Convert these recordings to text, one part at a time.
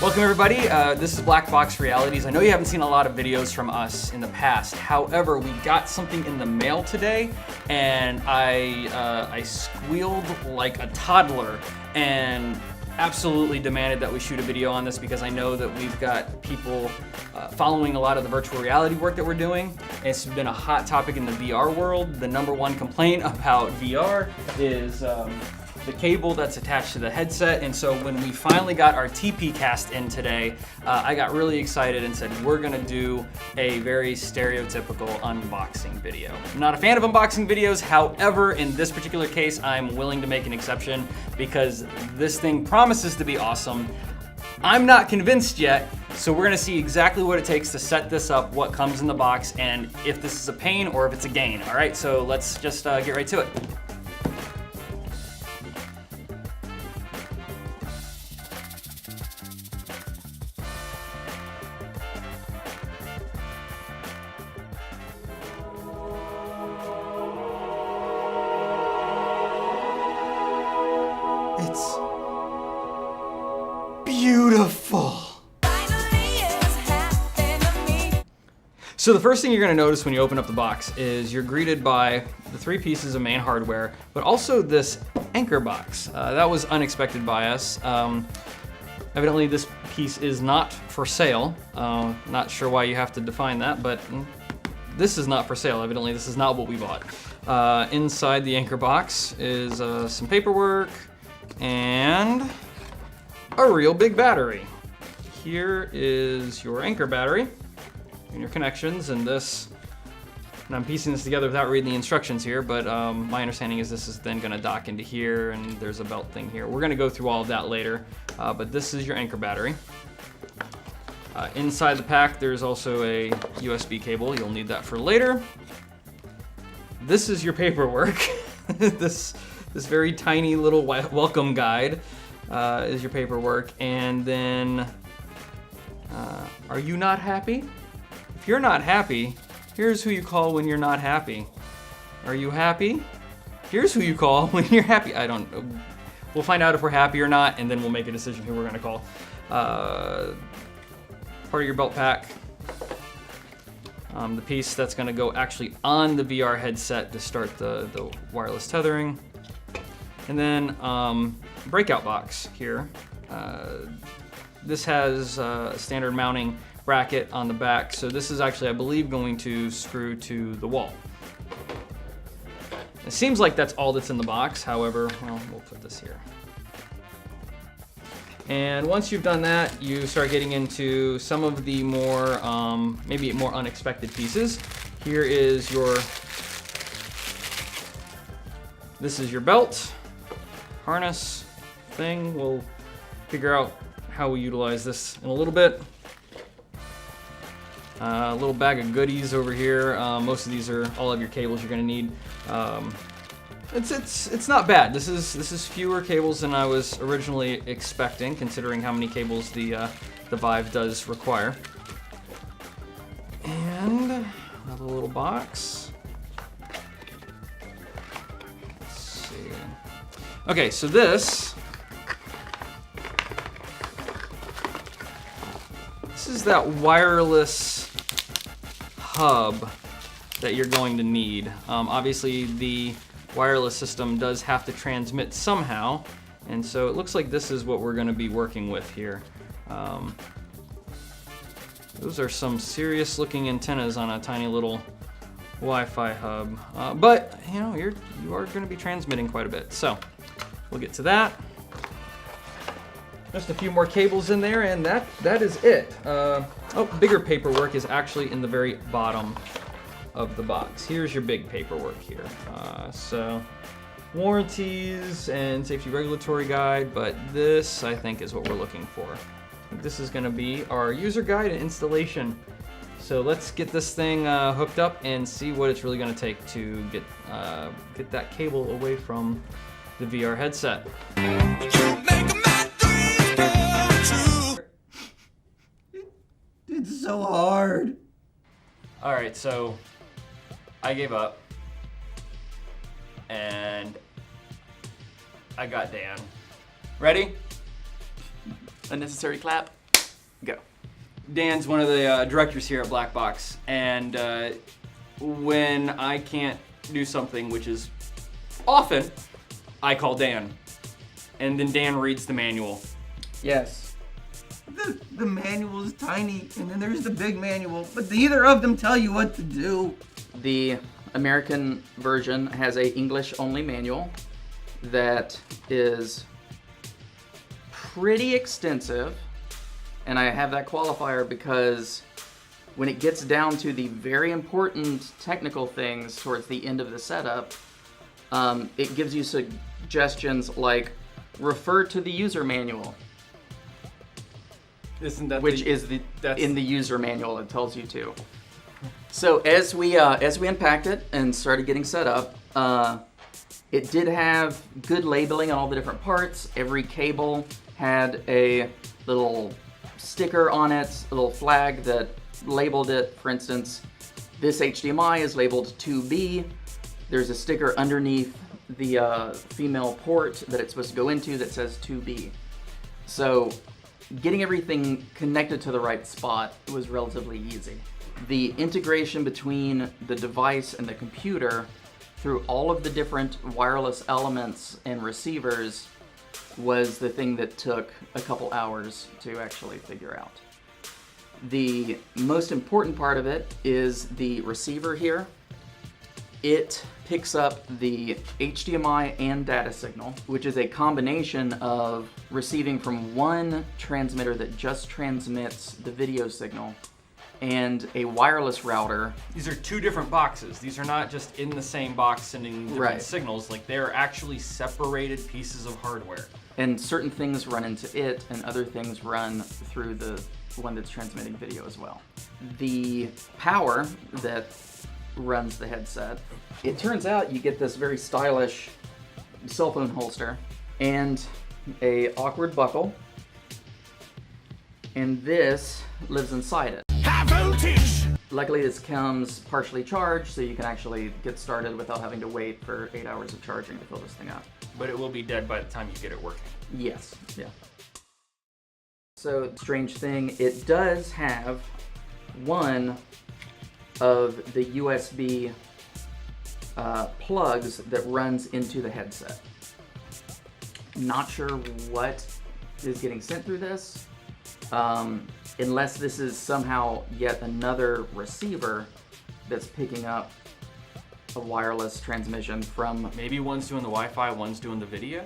Welcome everybody, this is BlackBox Realities. I know you haven't seen a lot of videos from us in the past. However, we got something in the mail today and I squealed like a toddler and absolutely demanded that we shoot a video on this because I know that we've got people following a lot of the virtual reality work that we're doing. It's been a hot topic in the VR world. The #1 complaint about VR is the cable that's attached to the headset, and so when we finally got our TPCAST in today, I got really excited and said we're gonna do a very stereotypical unboxing video. I'm not a fan of unboxing videos, however, in this particular case, I'm willing to make an exception because this thing promises to be awesome. I'm not convinced yet, so we're gonna see exactly what it takes to set this up, what comes in the box, and if this is a pain or if it's a gain. All right, so let's just get right to it. It's beautiful. So the first thing you're gonna notice when you open up the box is you're greeted by the 3 pieces of main hardware, but also this anchor box. That was unexpected by us. Evidently this piece is not for sale. Not sure why you have to define that, but this is not for sale. Evidently this is not what we bought. Inside the anchor box is some paperwork, and a real big battery. Here is your anchor battery and your connections, and I'm piecing this together without reading the instructions here, but my understanding is this is then gonna dock into here, and there's a belt thing here. We're gonna go through all of that later, but this is your anchor battery. Inside the pack, there's also a USB cable. You'll need that for later. This is your paperwork. This very tiny little welcome guide is your paperwork. And then, are you not happy? If you're not happy, here's who you call when you're not happy. Are you happy? Here's who you call when you're happy. I don't know. We'll find out if we're happy or not, and then we'll make a decision who we're gonna call. Part of your belt pack. The piece that's gonna go actually on the VR headset to start the wireless tethering. And then breakout box here. This has a standard mounting bracket on the back, so this is actually, I believe, going to screw to the wall. It seems like that's all that's in the box, however, well, we'll put this here. And once you've done that, you start getting into some of the more, maybe more unexpected pieces. Here is this is your belt, harness thing. We'll figure out how we utilize this in a little bit. A little bag of goodies over here. Most of these are all of your cables you're gonna need. It's not bad. This is fewer cables than I was originally expecting, considering how many cables the Vive does require. And another little box. Let's see. Okay, so this is that wireless hub that you're going to need. Obviously, the wireless system does have to transmit somehow, and so it looks like this is what we're going to be working with here. Those are some serious looking antennas on a tiny little Wi-Fi hub, but you know, you are going to be transmitting quite a bit, so we'll get to that. Just a few more cables in there, and that is it. Oh, bigger paperwork is actually in the very bottom of the box. Here's your big paperwork here. So warranties and safety regulatory guide, but this I think is what we're looking for. This is gonna be our user guide and installation. So let's get this thing hooked up and see what it's really gonna take to get that cable away from the VR headset. It's so hard. All right, so I gave up and I got Dan. Ready? Unnecessary clap. Go. Dan's one of the directors here at BlackBox, and when I can't do something, which is often, I call Dan, and then Dan reads the manual. Yes. The manual is tiny, and then there's the big manual, but neither of them tell you what to do. The American version has a English-only manual that is pretty extensive, and I have that qualifier because when it gets down to the very important technical things towards the end of the setup, it gives you suggestions like refer to the user manual. Isn't that which is in the user manual? It tells you to. So as we unpacked it and started getting set up, it did have good labeling on all the different parts. Every cable had a little sticker on it, a little flag that labeled it. For instance, this HDMI is labeled 2B. There's a sticker underneath the female port that it's supposed to go into that says 2B. So getting everything connected to the right spot was relatively easy. The integration between the device and the computer through all of the different wireless elements and receivers was the thing that took a couple hours to actually figure out. The most important part of it is the receiver here. It picks up the HDMI and data signal, which is a combination of receiving from one transmitter that just transmits the video signal and a wireless router. These are two different boxes. These are not just in the same box sending different signals. Like, they're actually separated pieces of hardware. And certain things run into it and other things run through the one that's transmitting video as well. The power that runs the headset, it turns out you get this very stylish cell phone holster and a awkward buckle, and this lives inside it. High voltage! Luckily this comes partially charged, so you can actually get started without having to wait for 8 hours of charging to fill this thing up. But it will be dead by the time you get it working. Yes, yeah. So, strange thing, it does have one of the USB plugs that runs into the headset. Not sure what is getting sent through this, unless this is somehow yet another receiver that's picking up a wireless transmission from... Maybe one's doing the Wi-Fi, one's doing the video?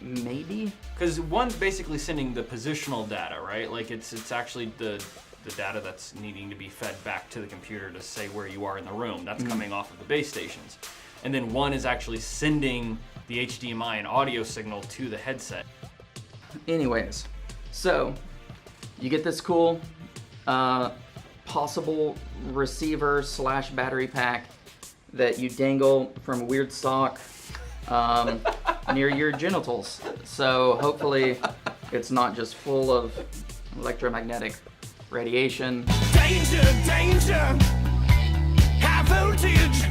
Maybe? Because one's basically sending the positional data, right? Like, it's actually the data that's needing to be fed back to the computer to say where you are in the room. That's coming off of the base stations. And then one is actually sending the HDMI and audio signal to the headset. Anyways, so you get this cool possible receiver / battery pack that you dangle from a weird sock near your genitals. So hopefully it's not just full of electromagnetic radiation. Danger, danger, high voltage.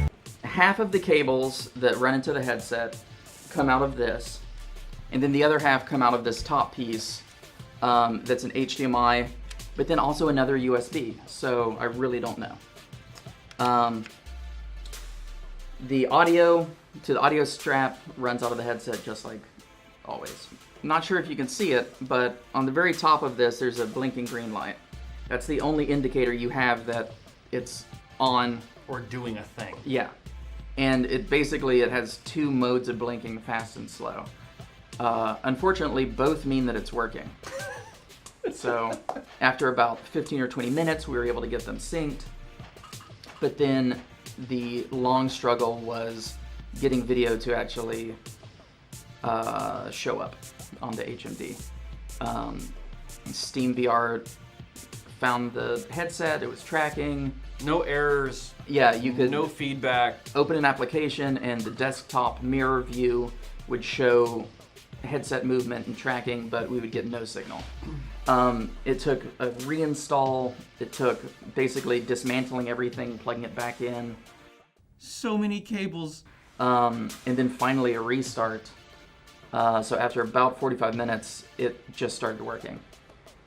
Half of the cables that run into the headset come out of this, and then the other half come out of this top piece that's an HDMI, but then also another USB, so I really don't know. The audio to the audio strap runs out of the headset just like always. Not sure if you can see it, but on the very top of this there's a blinking green light. That's the only indicator you have that it's on. Or doing a thing. Yeah. And it has two modes of blinking, fast and slow. Unfortunately, both mean that it's working. So after about 15 or 20 minutes, we were able to get them synced. But then the long struggle was getting video to actually show up on the HMD. SteamVR found the headset, it was tracking. No errors. Yeah, you could no feedback. Open an application and the desktop mirror view would show headset movement and tracking, but we would get no signal. It took a reinstall. It took basically dismantling everything, plugging it back in. So many cables. And then finally a restart. So after about 45 minutes, it just started working.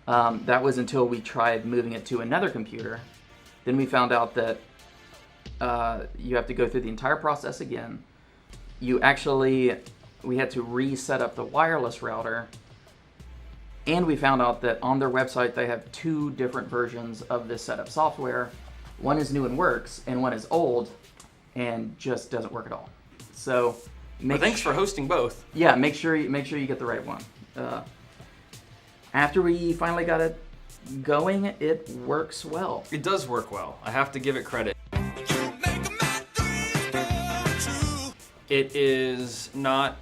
That was until we tried moving it to another computer. Then we found out that you have to go through the entire process again. We had to reset up the wireless router. And we found out that on their website they have 2 different versions of this setup software. One is new and works, and one is old and just doesn't work at all. So thanks for hosting both. Yeah, make sure you get the right one. After we finally got it going, it works well. It does work well. I have to give it credit. It is not,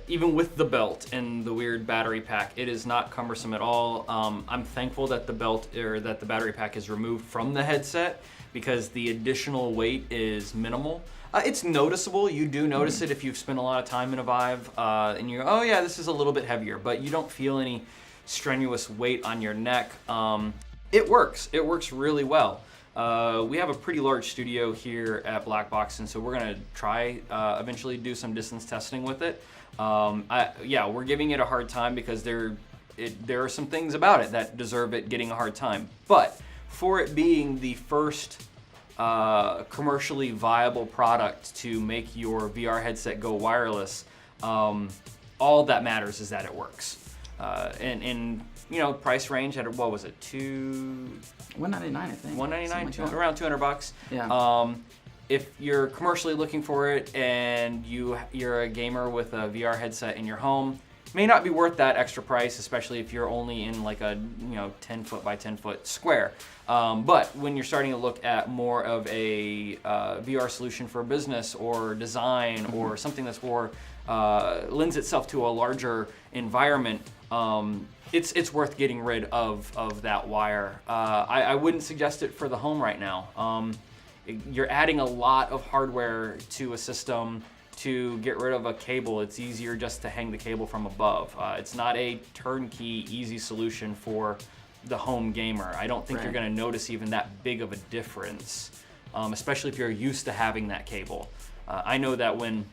even with the belt and the weird battery pack, it is not cumbersome at all. I'm thankful that the battery pack is removed from the headset because the additional weight is minimal. It's noticeable. You do notice it if you've spent a lot of time in a Vive, and you go, oh yeah, this is a little bit heavier, but you don't feel any strenuous weight on your neck. It works. It works really well. We have a pretty large studio here at BlackBox, and so we're gonna try eventually do some distance testing with it. Yeah, we're giving it a hard time because there are some things about it that deserve it getting a hard time. But for it being the first commercially viable product to make your VR headset go wireless, all that matters is that it works. And you know, price range at what was it, $199, I think. $199, around $200. Yeah. If you're commercially looking for it and you're a gamer with a VR headset in your home, may not be worth that extra price, especially if you're only in like a 10 foot by 10 foot square. But when you're starting to look at more of a VR solution for business or design or something that's more lends itself to a larger environment, it's worth getting rid of that wire. I wouldn't suggest it for the home right now. You're adding a lot of hardware to a system. To get rid of a cable, it's easier just to hang the cable from above. It's not a turnkey, easy solution for the home gamer. I don't think you're going to notice even that big of a difference, especially if you're used to having that cable. I know that when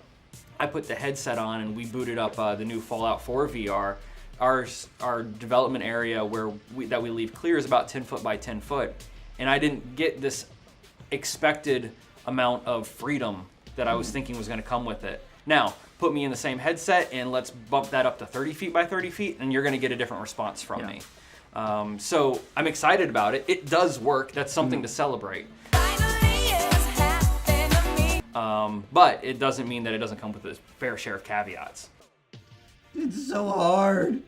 I put the headset on and we booted up the new Fallout 4 VR, our development area that we leave clear is about 10 foot by 10 foot, and I didn't get this expected amount of freedom that I was thinking was going to come with it. Now, put me in the same headset and let's bump that up to 30 feet by 30 feet, and you're going to get a different response from me. So I'm excited about it. It does work. That's something to celebrate. But it doesn't mean that it doesn't come with its fair share of caveats. It's so hard.